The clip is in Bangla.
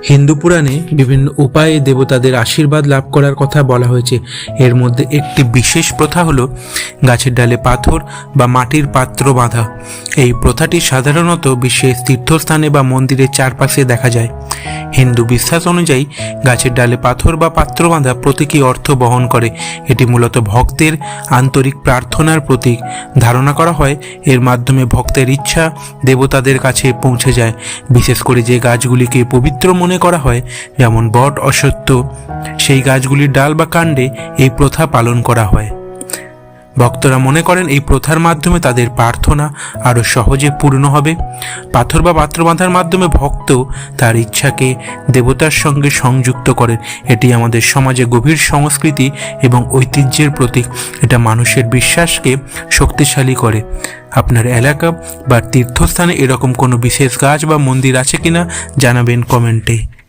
হিন্দু পুরাণে বিভিন্ন উপায়ে দেবতাদের আশীর্বাদ লাভ করার কথা বলা হয়েছে। এর মধ্যে একটি বিশেষ প্রথা হলো গাছের ডালে পাথর বা মাটির পাত্র বাঁধা। এই প্রথাটি সাধারণত বিশ্বের তীর্থস্থানে বা মন্দিরের চারপাশে দেখা যায়। হিন্দু বিশ্বাস অনুযায়ী গাছের ডালে পাথর বা পাত্র বাঁধা প্রতীকী অর্থ বহন করে। এটি মূলত ভক্তের আন্তরিক প্রার্থনার প্রতীক। ধারণা করা হয় এর মাধ্যমে ভক্তের ইচ্ছা দেবতাদের কাছে পৌঁছে যায়। বিশেষ করে যে গাছগুলিকে পবিত্র মনে করা হয়, যেমন বট, অশ্বত্থ, সেই গাছগুলির ডাল বা কাণ্ডে এই প্রথা পালন করা হয়। ভক্তরা মনে করেন এই প্রথার মাধ্যমে তাদের প্রার্থনা আরও সহজে পূর্ণ হবে। পাথর বা পাত্র বাঁধার মাধ্যমে ভক্ত তার ইচ্ছাকে দেবতার সঙ্গে সংযুক্ত করেন। এটি আমাদের সমাজে গভীর সংস্কৃতি এবং ঐতিহ্যের প্রতীক। এটা মানুষের বিশ্বাসকে শক্তিশালী করে। আপনার এলাকা বা তীর্থস্থানে এরকম কোনো বিশেষ গাছ বা মন্দির আছে কিনা জানাবেন কমেন্টে।